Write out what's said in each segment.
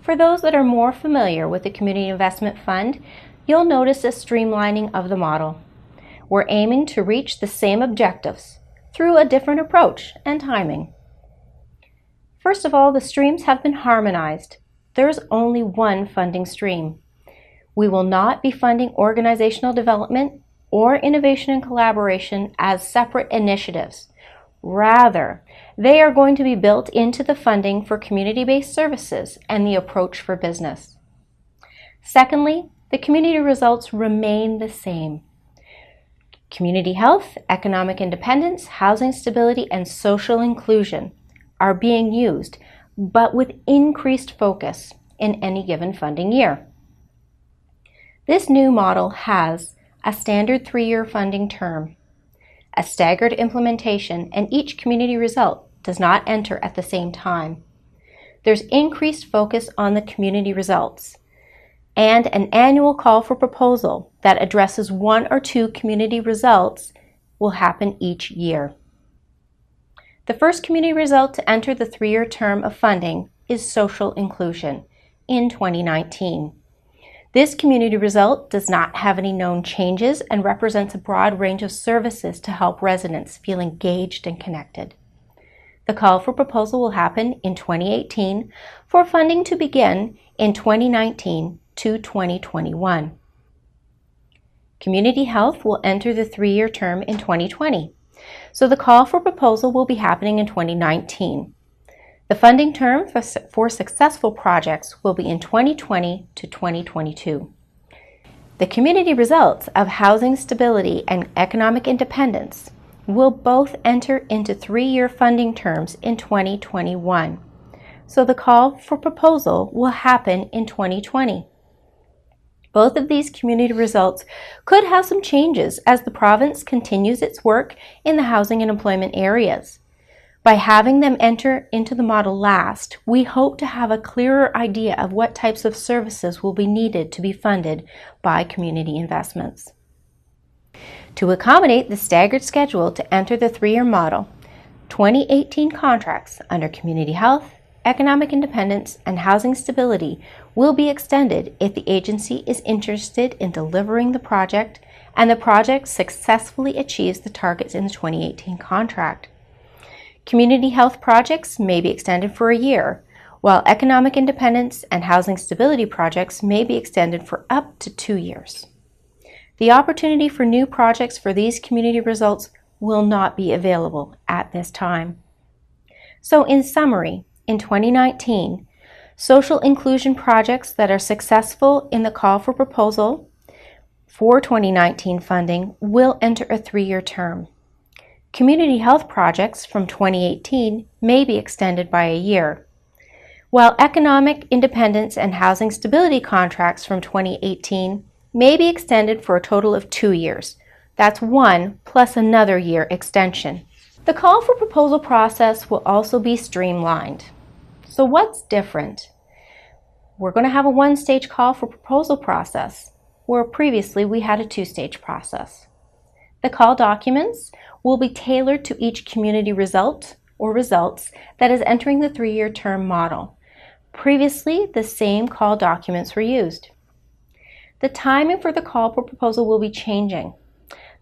For those that are more familiar with the Community Investment Fund, you'll notice a streamlining of the model. We're aiming to reach the same objectives through a different approach and timing. First of all, the streams have been harmonized. There's only one funding stream. We will not be funding organizational development or innovation and collaboration as separate initiatives. Rather, they are going to be built into the funding for community-based services and the approach for business. Secondly, the community results remain the same. Community health, economic independence, housing stability, and social inclusion are being used, but with increased focus in any given funding year. This new model has a standard 3-year funding term, a staggered implementation, and each community result does not enter at the same time. There's increased focus on the community results, and an annual call for proposal that addresses 1 or 2 community results will happen each year. The first community result to enter the 3-year term of funding is social inclusion in 2019. This community result does not have any known changes and represents a broad range of services to help residents feel engaged and connected. The call for proposal will happen in 2018 for funding to begin in 2019 to 2021. Community health will enter the 3-year term in 2020, so the call for proposal will be happening in 2019. The funding term for successful projects will be in 2020 to 2022. The community results of housing stability and economic independence will both enter into 3-year funding terms in 2021, so the call for proposal will happen in 2020. Both of these community results could have some changes as the province continues its work in the housing and employment areas. By having them enter into the model last, we hope to have a clearer idea of what types of services will be needed to be funded by community investments. To accommodate the staggered schedule to enter the 3-year model, 2018 contracts under community health, economic independence, and housing stability will be extended if the agency is interested in delivering the project and the project successfully achieves the targets in the 2018 contract. Community health projects may be extended for a year, while economic independence and housing stability projects may be extended for up to 2 years. The opportunity for new projects for these community results will not be available at this time. So in summary, in 2019, social inclusion projects that are successful in the call for proposal for 2019 funding will enter a 3-year term. Community health projects from 2018 may be extended by a year, while economic independence and housing stability contracts from 2018 may be extended for a total of 2 years. That's 1 plus another year extension. The call for proposal process will also be streamlined. So what's different? We're going to have a 1-stage call for proposal process, where previously we had a 2-stage process. The call documents will be tailored to each community result or results that is entering the 3-year term model. Previously, the same call documents were used. The timing for the call for proposal will be changing.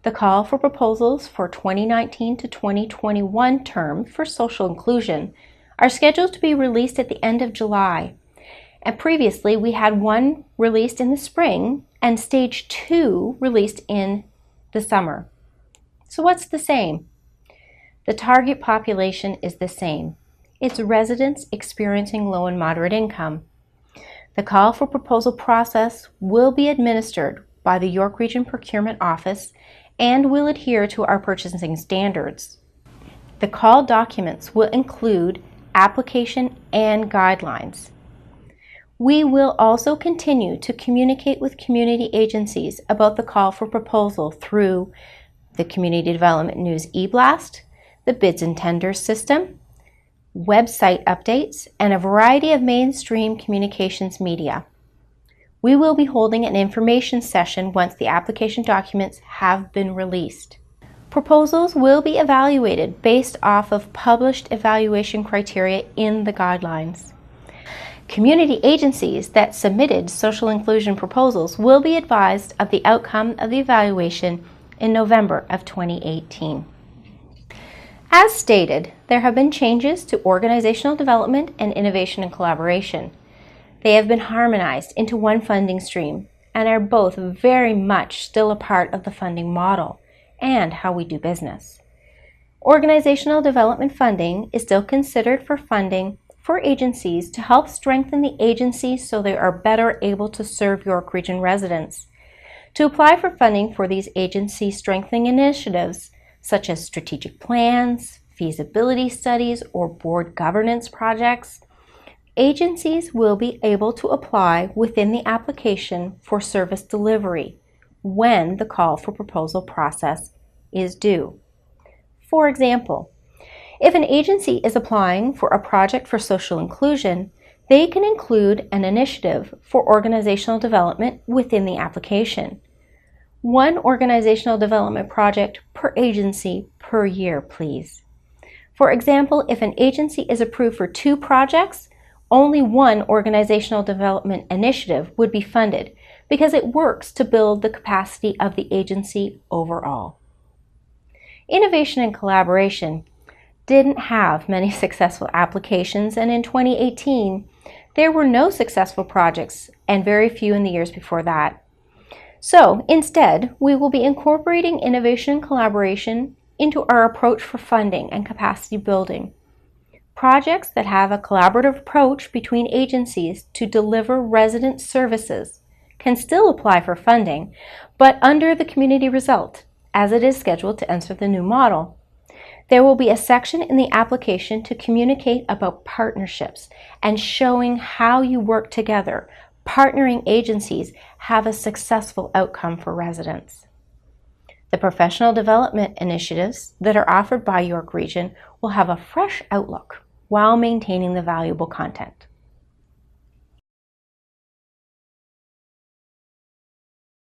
The call for proposals for 2019 to 2021 term for social inclusion are scheduled to be released at the end of July. And previously, we had one released in the spring and stage 2 released in the summer. So what's the same? The target population is the same. It's residents experiencing low and moderate income. The call for proposal process will be administered by the York Region Procurement Office and will adhere to our purchasing standards. The call documents will include application and guidelines. We will also continue to communicate with community agencies about the call for proposal through the Community Development News e-blast, the bids and tenders system, website updates, and a variety of mainstream communications media. We will be holding an information session once the application documents have been released. Proposals will be evaluated based off of published evaluation criteria in the guidelines. Community agencies that submitted social inclusion proposals will be advised of the outcome of the evaluation in November of 2018. As stated, there have been changes to organizational development and innovation and collaboration. They have been harmonized into one funding stream and are both very much still a part of the funding model and how we do business. Organizational development funding is still considered for funding for agencies to help strengthen the agency so they are better able to serve York Region residents. To apply for funding for these agency strengthening initiatives, such as strategic plans, feasibility studies, or board governance projects, agencies will be able to apply within the application for service delivery when the call for proposal process is due. For example, if an agency is applying for a project for social inclusion, they can include an initiative for organizational development within the application. One organizational development project per agency per year, please. For example, if an agency is approved for 2 projects, only one organizational development initiative would be funded because it works to build the capacity of the agency overall. Innovation and collaboration didn't have many successful applications, and in 2018, there were no successful projects and very few in the years before that. So instead, we will be incorporating innovation and collaboration into our approach for funding and capacity building. Projects that have a collaborative approach between agencies to deliver resident services can still apply for funding, but under the community result, as it is scheduled to enter the new model. There will be a section in the application to communicate about partnerships and showing how you work together. Partnering agencies have a successful outcome for residents. The professional development initiatives that are offered by York Region will have a fresh outlook while maintaining the valuable content.